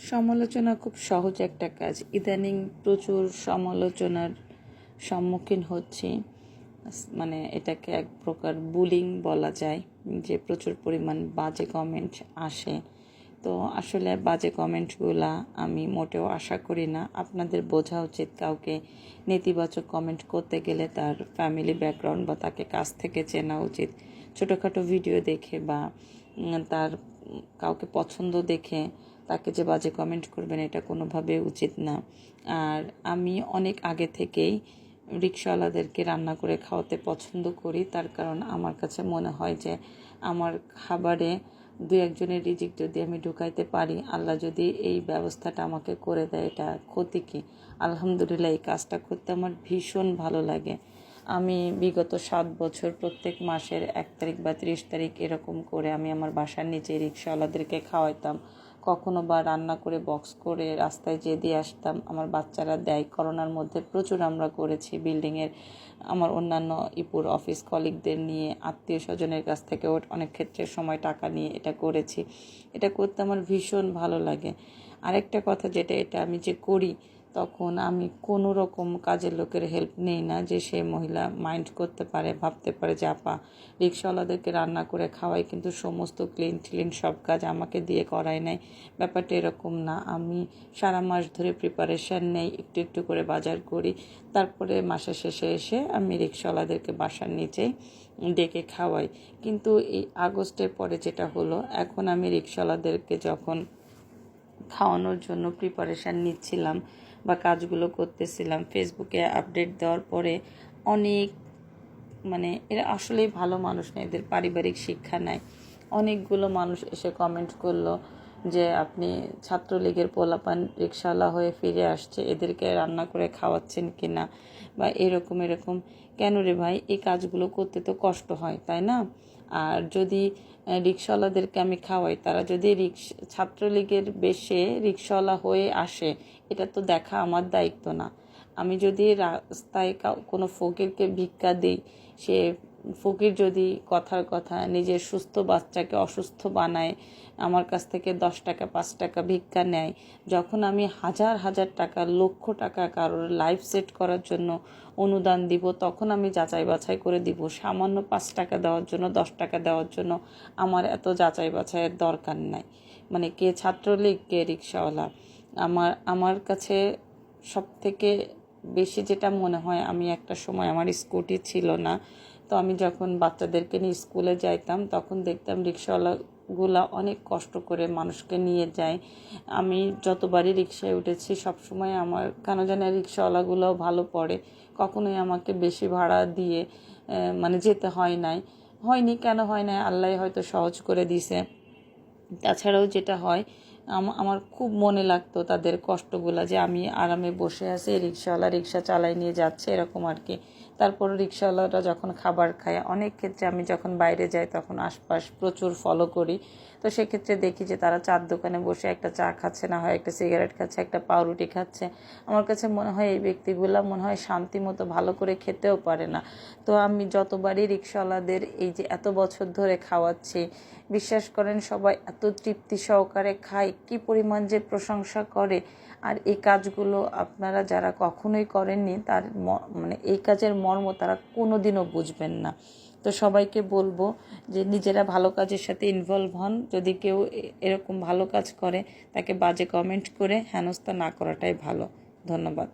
সমালোচনা খুব সহজ একটা কাজ। ইদানিং প্রচুর সমালোচনার সম্মুখীন হচ্ছি। মানে এটাকে এক প্রকার বুলিং বলা যায়, যে প্রচুর পরিমাণ বাজে কমেন্ট আসে। তো আসলে বাজে কমেন্টগুলা আমি মোটেও আশা করি না। আপনাদের বোঝা উচিত, কাউকে নেতিবাচক কমেন্ট করতে গেলে তার ফ্যামিলি ব্যাকগ্রাউন্ড বা তাকে কাছ থেকে চেনা উচিত। ছোটোখাটো ভিডিও দেখে বা তার কাউকে পছন্দ দেখে তাকে যে বাজে কমেন্ট করবেন, এটা কোনোভাবে উচিত না। আর আমি অনেক আগে থেকেই রিকশাওয়ালাদেরকে রান্না করে খাওয়াতে পছন্দ করি, তার কারণ আমার কাছে মনে হয় যে আমার খাবারে দু একজনের রিজিক যদি আমি ঢুকাইতে পারি, আল্লাহ যদি এই ব্যবস্থাটা আমাকে করে দেয়, এটা ক্ষতি কি? আলহামদুলিল্লাহ, এই কাজটা করতে আমার ভীষণ ভালো লাগে। আমি বিগত 7 বছর প্রত্যেক মাসের 1 তারিখ বা 30 তারিখ এরকম করে আমি আমার বাসার নিচে রিকশাওয়ালাদেরকে খাওয়াইতাম। কখনো বা রান্না করে বক্স করে রাস্তায় যেয়ে দিয়ে আসতাম। আমার বাচ্চারা দেয়। করোনার মধ্যে প্রচুর আমরা করেছি। বিল্ডিংয়ের আমার অন্যান্য ইপুর অফিস কলিগদের নিয়ে, আত্মীয় স্বজনের কাছ থেকে অনেক ক্ষেত্রে সময় টাকা নিয়ে এটা করেছি। এটা করতে আমার ভীষণ ভালো লাগে। আরেকটা কথা, এটা আমি যে করি, তখন আমি কোনো রকম কাজের লোকের হেল্প নেই না, যে সে মহিলা মাইন্ড করতে পারে, ভাবতে পারে যে আপা রিকশাওয়ালাদেরকে রান্না করে খাওয়াই, কিন্তু সমস্ত ক্লিন সব কাজ আমাকে দিয়ে করায় নেয়। ব্যাপারটা এরকম না। আমি সারা মাস ধরে প্রিপারেশান নেই, একটু একটু করে বাজার করি, তারপরে মাসের শেষে এসে আমি রিকশাওয়ালাদেরকে বাসার নিচেই ডেকে খাওয়াই। কিন্তু এই আগস্টের পরে যেটা হলো, এখন আমি রিকশাওয়ালাদেরকে যখন খাওয়ানোর জন্য প্রিপারেশান নিচ্ছিলাম বা কাজগুলো করতেছিলাম, ফেসবুকে আপডেট দেওয়ার পরে অনেক এরা আসলেই ভালো মানুষ না, এদের পারিবারিক শিক্ষা নাই। অনেকগুলো মানুষ এসে কমেন্ট করলো যে আপনি ছাত্রলীগের পোলাপান রিকশাওয়ালা হয়ে ফিরে আসছে, এদেরকে রান্না করে খাওয়াচ্ছেন কিনা, বা এরকম। কেন রে ভাই, এই কাজগুলো করতে তো কষ্ট হয়, তাই না? আর যদি রিকশাওয়ালাদেরকে আমি খাওয়াই, তারা যদি ছাত্রলীগের বেশে রিকশাওয়ালা হয়ে আসে, এটা তো দেখা আমার দায়িত্ব না। আমি যদি রাস্তায় কোনো ফকিরকে ভিক্ষা দিই, সে ফকির যদি কথার কথা নিজের সুস্থ বাচ্চাকে অসুস্থ বানায়, আমার কাছ থেকে 10 টাকা 5 টাকা ভিক্ষা নেয়, যখন আমি হাজার হাজার টাকা, লক্ষ টাকা কারোর লাইফ সেট করার জন্য অনুদান দিব, তখন আমি যাচাই বাছাই করে দিব। সামান্য 5 টাকা দেওয়ার জন্য, 10 টাকা দেওয়ার জন্য আমার এত যাচাই বাছাইয়ের দরকার নাই। কে ছাত্রলীগ, কে রিকশাওয়ালা। আমার কাছে সব থেকে বেশি যেটা মনে হয়, আমি একটা সময় আমার স্কুটি ছিল না, তো আমি যখন বাচ্চাদেরকে নিয়ে স্কুলে যাইতাম, তখন দেখতাম রিকশাওয়ালাগুলা অনেক কষ্ট করে মানুষকে নিয়ে যায়। আমি যতবারই রিকশায় উঠেছি, সবসময় আমার কেন জানি রিকশাওয়ালাগুলোও ভালো পড়ে। কখনোই আমাকে বেশি ভাড়া দিয়ে যেতে হয়নি। কেন হয় নাই, আল্লাহ হয়তো সহজ করে দিছে। তাছাড়াও যেটা হয়, আমার খুব মনে লাগতো তাদের কষ্টগুলা, যে আমি আরামে বসে আছি, রিকশাওয়ালা রিকশা চালাই নিয়ে যাচ্ছে, এরকম আর কি। তারপর রিকশাওয়ালারা যখন খাবার খায়, অনেক ক্ষেত্রে আমি যখন বাইরে যাই তখন আশপাশ প্রচুর ফলো করি, তো সেক্ষেত্রে দেখি যে তারা চার দোকানে বসে একটা চা খাচ্ছে, না হয় একটা সিগারেট খাচ্ছে, একটা পাউরুটি খাচ্ছে। আমার কাছে মনে হয় এই ব্যক্তিগুলা মনে হয় শান্তি মতো ভালো করে খেতেও পারে না। তো আমি যতবারই রিকশাওয়ালাদের এই যে এত বছর ধরে খাওয়াচ্ছি, বিশ্বাস করেন সবাই এত তৃপ্তি সহকারে খায়, কি পরিমাণ যে প্রশংসা করে। আর এই কাজগুলো আপনারা যারা কখনোই করেননি, তার এই কাজের মর্ম তারা কোনোদিনও বুঝবেন না। তো সবাইকে বলবো যে নিজেরা ভালো কাজের সাথে ইনভলভ হন। যদি কেউ এরকম ভালো কাজ করে, তাকে বাজে কমেন্ট করে হেনস্থা না করাটাই ভালো। ধন্যবাদ।